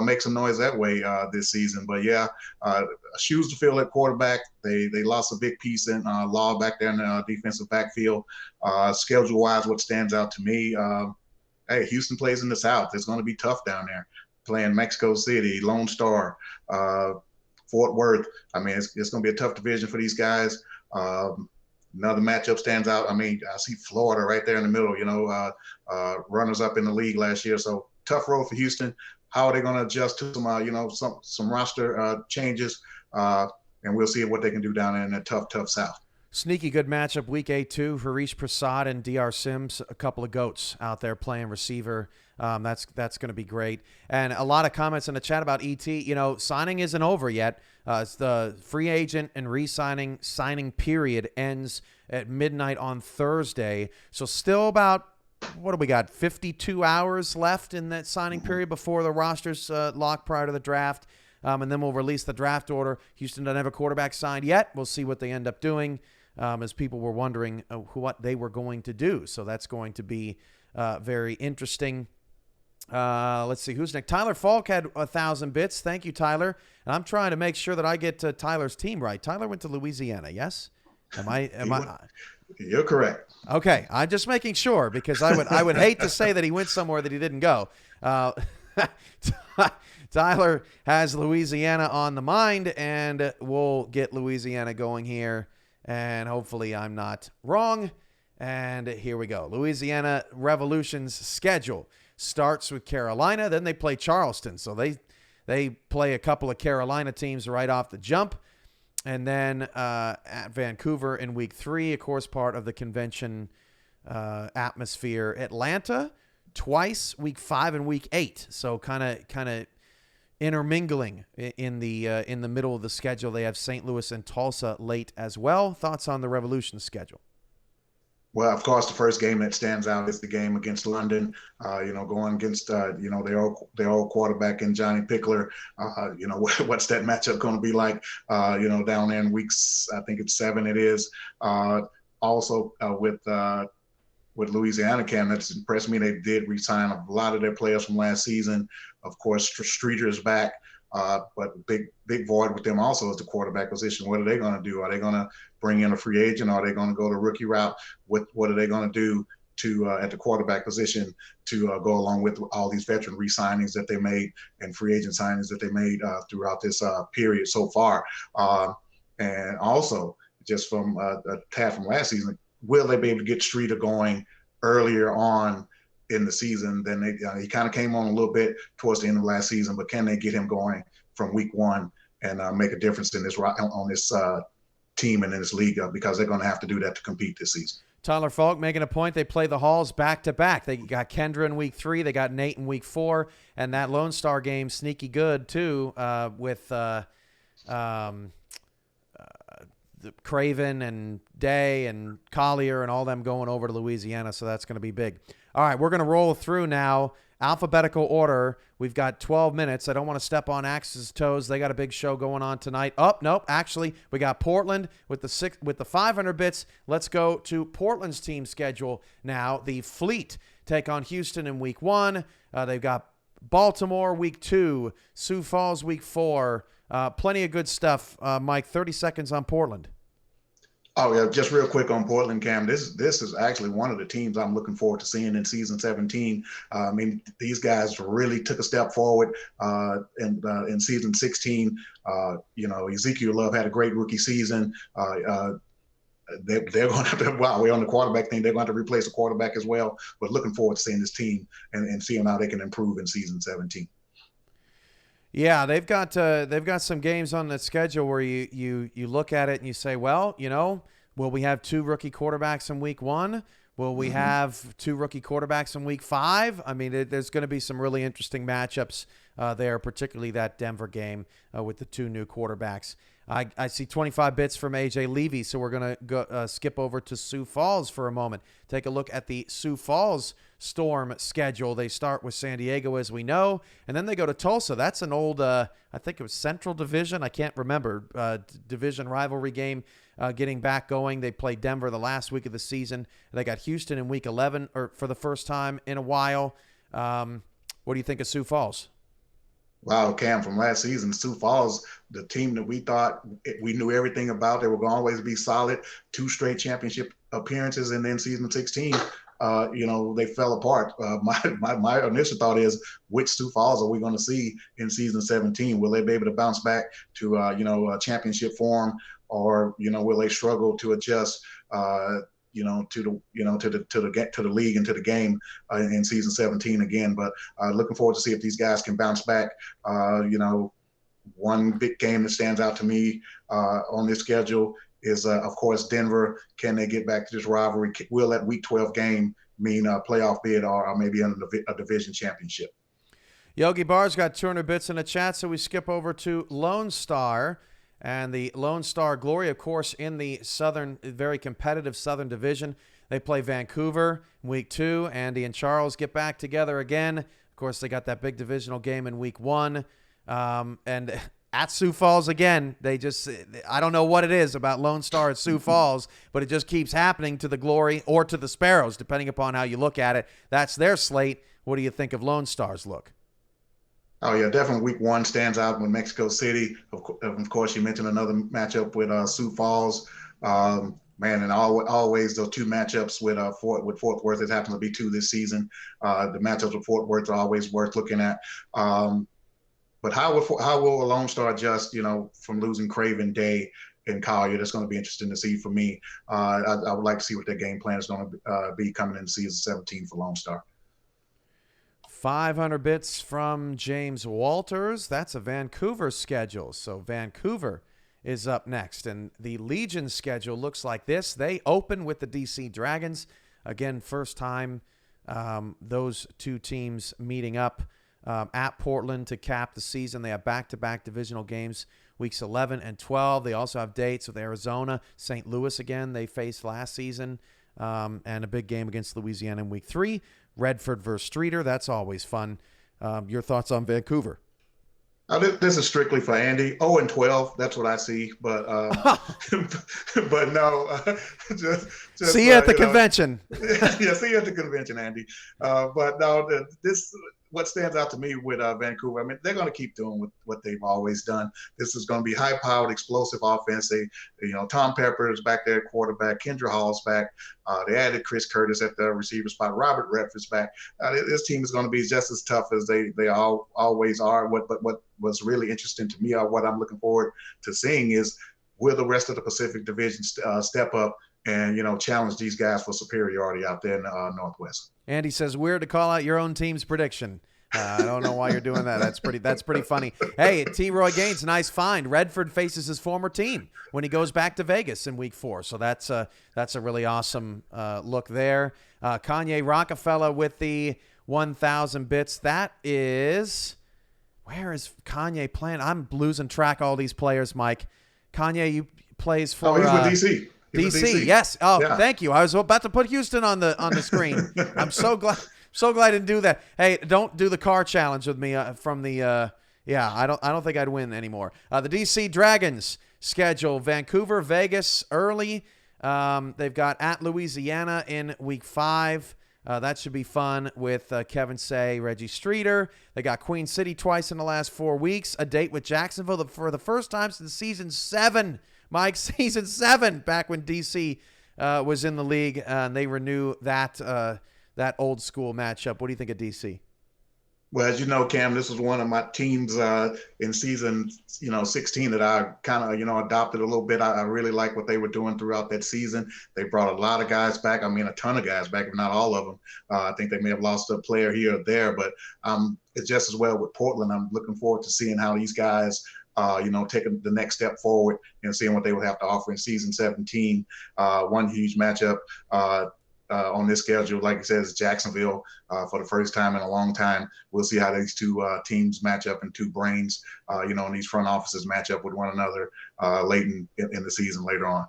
make some noise that way this season. But shoes to fill at quarterback. They lost a big piece in Law back there in the defensive backfield. Schedule-wise, what stands out to me, Houston plays in the South. It's going to be tough down there. Playing Mexico City, Lone Star, Fort Worth. I mean, it's going to be a tough division for these guys. another matchup stands out. I mean, I see Florida right there in the middle, runners up in the league last year. So tough road for Houston. How are they going to adjust to some roster changes? And we'll see what they can do down there in that tough South. Sneaky good matchup, week 8 too. Harish Prasad and DR Sims, a couple of goats out there playing receiver. That's going to be great. And a lot of comments in the chat about ET. Signing isn't over yet. It's the free agent and signing period ends at midnight on Thursday. So still about, what do we got, 52 hours left in that signing period before the roster's locked prior to the draft. And then we'll release the draft order. Houston doesn't have a quarterback signed yet. We'll see what they end up doing. As people were wondering what they were going to do. So that's going to be very interesting. Let's see. Who's next? Tyler Falk had 1,000 bits. Thank you, Tyler. And I'm trying to make sure that I get Tyler's team right. Tyler went to Louisiana, yes? Am I? You're correct. Okay. I'm just making sure because I would hate to say that he went somewhere that he didn't go. Tyler has Louisiana on the mind, and we'll get Louisiana going here. And hopefully I'm not wrong. And here we go. Louisiana Revolution's schedule starts with Carolina. Then they play Charleston. So they play a couple of Carolina teams right off the jump. And then at Vancouver in week 3, of course, part of the convention atmosphere. Atlanta twice, week 5 and week 8. So kind of intermingling in the middle of the schedule. They have St. Louis and Tulsa late as well. Thoughts on the Revolution schedule? Well, of course, the first game that stands out is the game against London. Going against their old quarterback in Johnny Pickler. What's that matchup going to be like? Down there in weeks, I think it's 7. It is also with Louisiana, Cam, that's impressed me. They did re-sign a lot of their players from last season. Of course, Streeter is back, but big void with them also is the quarterback position. What are they going to do? Are they going to bring in a free agent? Or are they going to go the rookie route? What are they going to do to at the quarterback position to go along with all these veteran re-signings that they made and free agent signings that they made throughout this period so far? And also, just from a tad from last season, will they be able to get Streeter going earlier on in the season than he kind of came on a little bit towards the end of last season, but can they get him going from week 1 and make a difference in this on this team and in this league because they're going to have to do that to compete this season. Tyler Falk making a point. They play the Halls back-to-back. They got Kendra in week 3. They got Nate in week 4. And that Lone Star game, sneaky good, too, with Craven and Day and Collier and all them going over to Louisiana, so that's going to be big. All right, we're going to roll through now. Alphabetical order. We've got 12 minutes. I don't want to step on Axe's toes. They got a big show going on tonight. Nope. Actually, we got Portland with the 500 bits. Let's go to Portland's team schedule now. The Fleet take on Houston in week 1. They've got Baltimore week 2, Sioux Falls week 4. Plenty of good stuff. Mike, 30 seconds on Portland. Oh, yeah, just real quick on Portland, Cam. This is actually one of the teams I'm looking forward to seeing in season 17. I mean, these guys really took a step forward in season 16. Ezekiel Love had a great rookie season. They're going to have to, we're on the quarterback thing. They're going to have to replace the quarterback as well. But looking forward to seeing this team and seeing how they can improve in season 17. Yeah, they've got some games on the schedule where you look at it and you say, well, will we have 2 rookie quarterbacks in week 1? Will we have 2 rookie quarterbacks in week 5? I mean, there's going to be some really interesting matchups there, particularly that Denver game with the 2 new quarterbacks. I see 25 bits from AJ Levy, so we're going to go skip over to Sioux Falls for a moment. Take a look at the Sioux Falls Storm schedule. They start with San Diego, as we know, and then they go to Tulsa. That's an old, I think it was Central Division. I can't remember. Division rivalry game getting back going. They played Denver the last week of the season. They got Houston in week 11 or for the first time in a while. What do you think of Sioux Falls? Wow, Cam, from last season, Sioux Falls, the team that we thought we knew everything about, they were going to always be solid, 2 straight championship appearances, and then season 16, they fell apart. My initial thought is, which Sioux Falls are we going to see in season 17? Will they be able to bounce back to, a championship form? or will they struggle to adjust? To the league and to the game in season 17 again. But looking forward to see if these guys can bounce back. One big game that stands out to me on this schedule is, of course, Denver. Can they get back to this rivalry? Will that Week 12 game mean a playoff bid or maybe a division championship? Yogi Barr's got 200 bits in the chat, so we skip over to Lone Star. And the Lone Star Glory, of course, in the very competitive Southern Division. They play Vancouver in Week 2. Andy and Charles get back together again. Of course, they got that big divisional game in Week 1. And at Sioux Falls again, I don't know what it is about Lone Star at Sioux Falls, but it just keeps happening to the Glory or to the Sparrows, depending upon how you look at it. That's their slate. What do you think of Lone Star's look? Oh, yeah, definitely Week 1 stands out with Mexico City. Of course, you mentioned another matchup with Sioux Falls. And always those two matchups with Fort Worth. It happens to be 2 this season. The matchups with Fort Worth are always worth looking at. But how will a Lone Star adjust, from losing Craven, Day, and Collier? That's going to be interesting to see for me. I would like to see what their game plan is going to be coming in season 17 for Lone Star. 500 bits from James Walters. That's a Vancouver schedule. So Vancouver is up next. And the Legion schedule looks like this. They open with the DC Dragons. Again, first time those two teams meeting up at Portland to cap the season. They have back-to-back divisional games, weeks 11 and 12. They also have dates with Arizona, St. Louis again. They faced last season, and a big game against Louisiana in week 3. Redford versus Streeter. That's always fun. Your thoughts on Vancouver? This is strictly for Andy. 0-12. That's what I see. But but no. Just see you at the convention. Yeah, see you at the convention, Andy. But no, what stands out to me with Vancouver, I mean, they're going to keep doing what they've always done. This is going to be high-powered, explosive offense. Tom Pepper is back there at quarterback. Kendra Hall's back. They added Chris Curtis at the receiver spot. Robert Redford's back. This team is going to be just as tough as they always are. But what was really interesting to me, or what I'm looking forward to seeing, is will the rest of the Pacific Division step up and challenge these guys for superiority out there in the Northwest. Andy says, weird to call out your own team's prediction. I don't know why you're doing that. That's pretty funny. Hey, T. Roy Gaines, nice find. Redford faces his former team when he goes back to Vegas in week 4. So that's a really awesome look there. Kanye Rockefeller with the 1,000 bits. That is, where is Kanye playing? I'm losing track of all these players, Mike. Kanye, you plays for. He's with DC. DC, yes. Oh, yeah. Thank you. I was about to put Houston on the screen. I'm so glad I didn't do that. Hey, don't do the car challenge with me from the. I don't think I'd win anymore. The DC Dragons schedule: Vancouver, Vegas early. They've got at Louisiana in week 5. That should be fun with Kevin Say, Reggie Streeter. They got Queen City twice in the last 4 weeks. A date with Jacksonville for the first time since season 7. Mike, season 7, back when DC was in the league, and they renew that old school matchup. What do you think of DC? Well, as you know, Cam, this was one of my teams in season 16 that I kind of adopted a little bit. I really like what they were doing throughout that season. They brought a lot of guys back. I mean, a ton of guys back, if not all of them. I think they may have lost a player here or there, but it's just as well with Portland. I'm looking forward to seeing how these guys taking the next step forward and seeing what they will have to offer in season 17. One huge matchup on this schedule, like I said, is Jacksonville for the first time in a long time. We'll see how these two teams match up, and two brains, and these front offices match up with one another late in the season later on.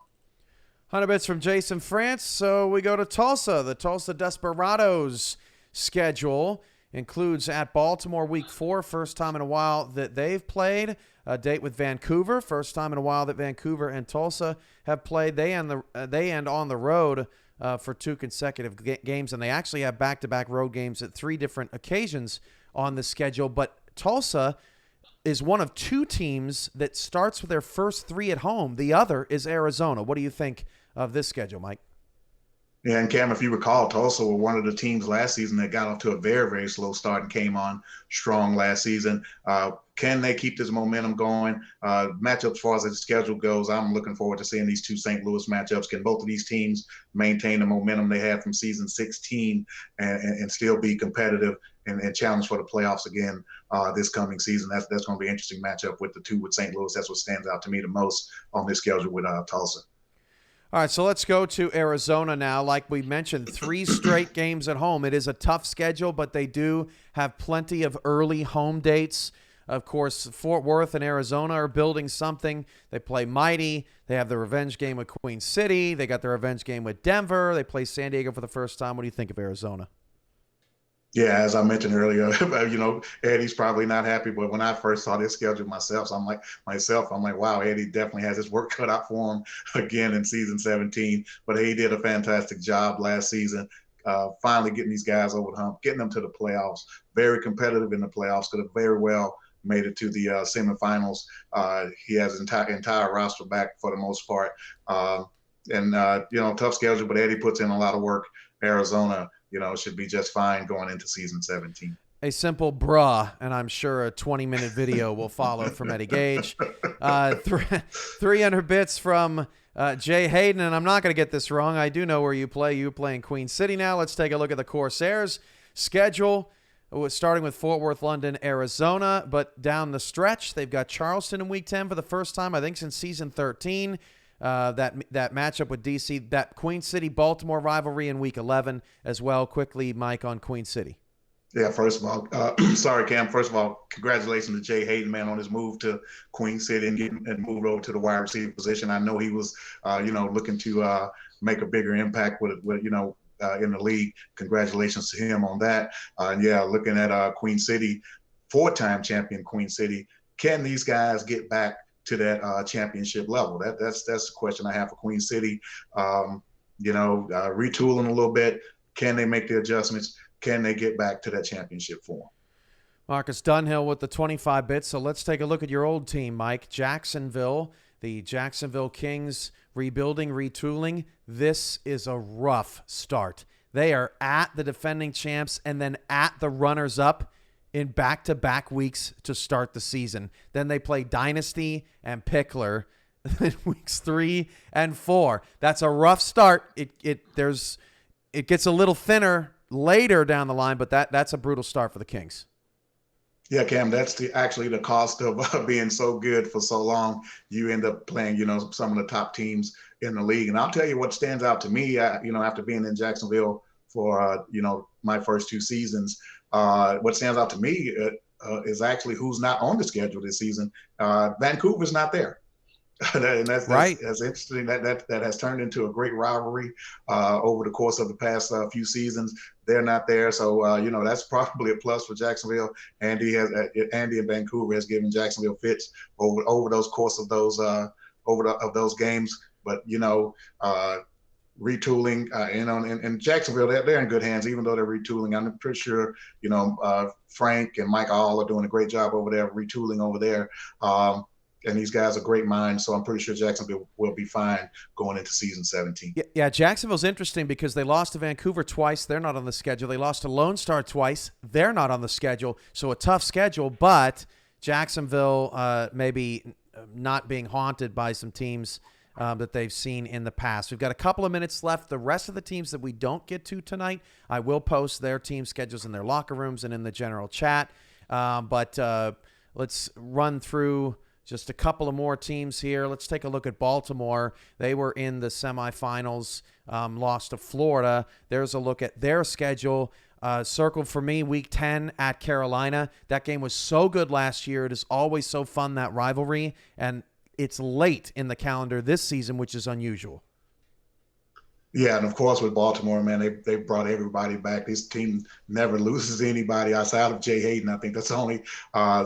100 bits from Jason France. So we go to Tulsa. The Tulsa Desperados schedule includes at Baltimore week 4, first time in a while that they've played. A date with Vancouver, first time in a while that Vancouver and Tulsa have played. They end on the road for 2 consecutive games, and they actually have back-to-back road games at 3 different occasions on the schedule. But Tulsa is one of 2 teams that starts with their first 3 at home. The other is Arizona. What do you think of this schedule, Mike? Yeah, and Cam, if you recall, Tulsa were one of the teams last season that got off to a very, very slow start and came on strong last season. Can they keep this momentum going? Matchups as far as the schedule goes, I'm looking forward to seeing these two St. Louis matchups. Can both of these teams maintain the momentum they had from season 16 and still be competitive and challenge for the playoffs again this coming season? That's going to be an interesting matchup with the two with St. Louis. That's what stands out to me the most on this schedule with Tulsa. All right, so let's go to Arizona now. Like we mentioned, 3 straight games at home. It is a tough schedule, but they do have plenty of early home dates. Of course, Fort Worth and Arizona are building something. They play mighty. They have the revenge game with Queen City. They got the revenge game with Denver. They play San Diego for the first time. What do you think of Arizona? Yeah, as I mentioned earlier, Eddie's probably not happy. But when I first saw this schedule myself, I'm like, wow, Eddie definitely has his work cut out for him again in season 17. But he did a fantastic job last season, finally getting these guys over the hump, getting them to the playoffs. Very competitive in the playoffs. Could have very well made it to the semifinals. He has his entire roster back for the most part. Tough schedule, but Eddie puts in a lot of work. Arizona, should be just fine going into season 17. A simple bruh, and I'm sure a 20-minute video will follow from Eddie Gage. 300 bits from Jay Hayden, and I'm not going to get this wrong. I do know where you play. You play in Queen City now. Let's take a look at the Corsairs' schedule, starting with Fort Worth, London, Arizona. But down the stretch, they've got Charleston in Week 10 for the first time, I think, since season 13. That matchup with DC, that Queen City-Baltimore rivalry in Week 11 as well. Quickly, Mike, on Queen City. Yeah, first of all, sorry, Cam. First of all, congratulations to Jay Hayden, man, on his move to Queen City and moved over to the wide receiver position. I know he was, looking to make a bigger impact with in the league. Congratulations to him on that. And yeah, looking at Queen City, 4-time champion Queen City. Can these guys get back to that championship level? That's the question I have for Queen City. Retooling a little bit. Can they make the adjustments? Can they get back to that championship form? Marcus Dunhill with the 25 bits. So let's take a look at your old team, Mike. Jacksonville, the Jacksonville Kings, rebuilding, retooling. This is a rough start. They are at the defending champs and then at the runners-up in back-to-back weeks to start the season. Then they play Dynasty and Pickler in weeks 3 and 4. That's a rough start. It gets a little thinner later down the line, but that's a brutal start for the Kings. Yeah, Cam, that's actually the cost of being so good for so long. You end up playing, some of the top teams in the league. And I'll tell you what stands out to me, after being in Jacksonville for, my first 2 seasons, what stands out to me is actually who's not on the schedule this season. Vancouver's not there. And that's right. That's interesting. That has turned into a great rivalry over the course of the past few seasons. They're not there, so that's probably a plus for Jacksonville. Andy in Vancouver has given Jacksonville fits over those course of those those games. But retooling, and Jacksonville, they're in good hands, even though they're retooling. I'm pretty sure, Frank and Mike all are doing a great job over there, retooling over there. And these guys are great minds, so I'm pretty sure Jacksonville will be fine going into season 17. Yeah, Jacksonville's interesting because they lost to Vancouver twice. They're not on the schedule. They lost to Lone Star twice. They're not on the schedule. So a tough schedule, but Jacksonville maybe not being haunted by some teams that they've seen in the past. We've got a couple of minutes left. The rest of the teams that we don't get to tonight, I will post their team schedules in their locker rooms and in the general chat. But let's run through just a couple of more teams here. Let's take a look at Baltimore. They were in the semifinals, lost to Florida. There's a look at their schedule. Circled for me, Week 10 at Carolina. That game was so good last year. It is always so fun, that rivalry. And it's late in the calendar this season, which is unusual. Yeah, and of course with Baltimore, man, they brought everybody back. This team never loses anybody outside of Jay Hayden. I think that's the only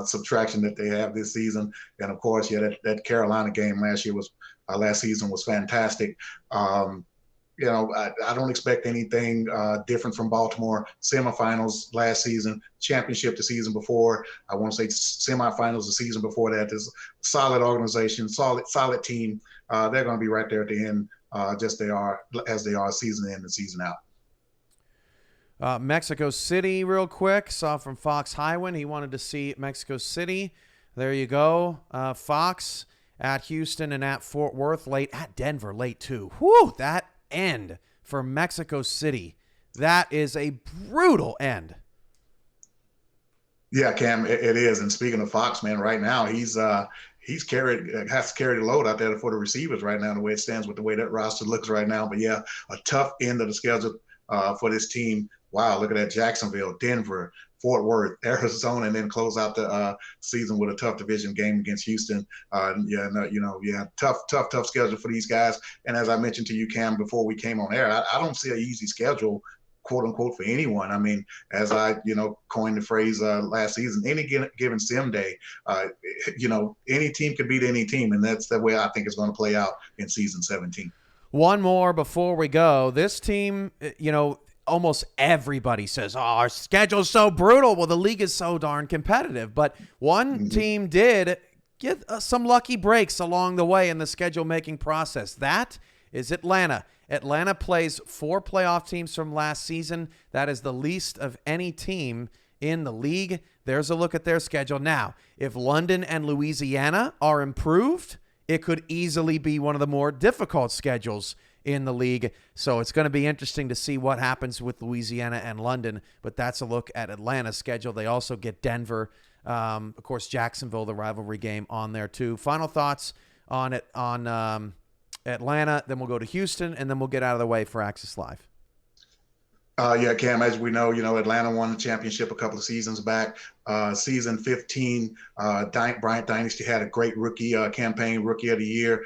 subtraction that they have this season. And of course, yeah, that Carolina game last season was fantastic. I don't expect anything different from Baltimore. Semifinals last season, championship the season before. I want to say semifinals the season before that. There's a solid organization, solid team. They're going to be right there at the end just as they are season in and season out. Mexico City, real quick. Saw from Fox Highwind. He wanted to see Mexico City. There you go. Fox at Houston and at Fort Worth late. At Denver late, too. Whew, that end for Mexico City. That is a brutal end. Yeah, Cam, it is. And speaking of Fox, man, right now has to carry the load out there for the receivers right now, the way it stands with the way that roster looks right now. But yeah, a tough end of the schedule for this team. Wow, look at that: Jacksonville, Denver, Fort Worth, Arizona, and then close out the season with a tough division game against Houston. Tough schedule for these guys. And as I mentioned to you, Cam, before we came on air, I don't see an easy schedule, quote unquote, for anyone. I mean, as I coined the phrase last season, any given sim day, any team can beat any team, and that's the way I think it's going to play out in season 17. One more before we go. This team, almost everybody says, oh, our schedule's so brutal. Well, the league is so darn competitive. But one team did get some lucky breaks along the way in the schedule-making process. That is Atlanta. Atlanta plays 4 playoff teams from last season. That is the least of any team in the league. There's a look at their schedule. Now, if London and Louisiana are improved, it could easily be one of the more difficult schedules in the league. So it's going to be interesting to see what happens with Louisiana and London, but that's a look at Atlanta's schedule. They also get Denver, of course, Jacksonville, the rivalry game on there too. Final thoughts on it, on Atlanta, then we'll go to Houston, and then we'll get out of the way for Access Live. Yeah, Cam, as we know, Atlanta won the championship a couple of seasons back. Season 15, Bryant Dynasty had a great rookie campaign, Rookie of the Year,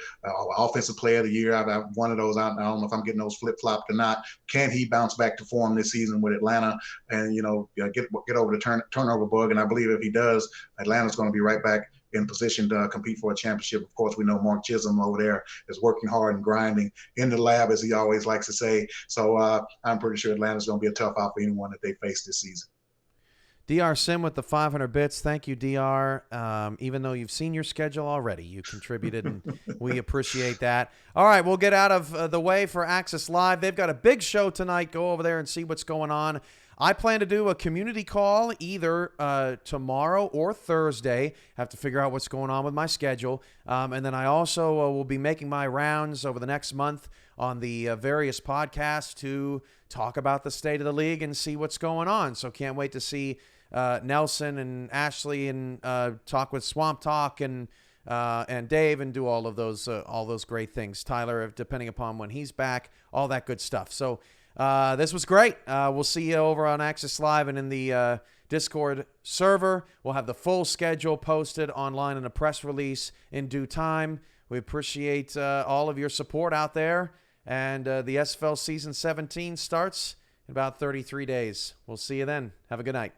Offensive Player of the Year. I've one of those. I don't know if I'm getting those flip-flopped or not. Can he bounce back to form this season with Atlanta and, get over the turnover bug? And I believe if he does, Atlanta's going to be right back in position to compete for a championship. Of course, we know Mark Chisholm over there is working hard and grinding in the lab, as he always likes to say. So I'm pretty sure Atlanta's going to be a tough out for anyone that they face this season. DR Sim with the 500 bits. Thank you, DR. Even though you've seen your schedule already, you contributed, and we appreciate that. All right, we'll get out of the way for Access Live. They've got a big show tonight. Go over there and see what's going on. I plan to do a community call either tomorrow or Thursday. Have to figure out what's going on with my schedule. And then I also will be making my rounds over the next month on the various podcasts to talk about the state of the league and see what's going on. So can't wait to see Nelson and Ashley and talk with Swamp Talk and Dave and do all those great things. Tyler, depending upon when he's back, all that good stuff. So this was great. We'll see you over on Access Live and in the Discord server. We'll have the full schedule posted online in a press release in due time. We appreciate all of your support out there. And the SFL Season 17 starts in about 33 days. We'll see you then. Have a good night.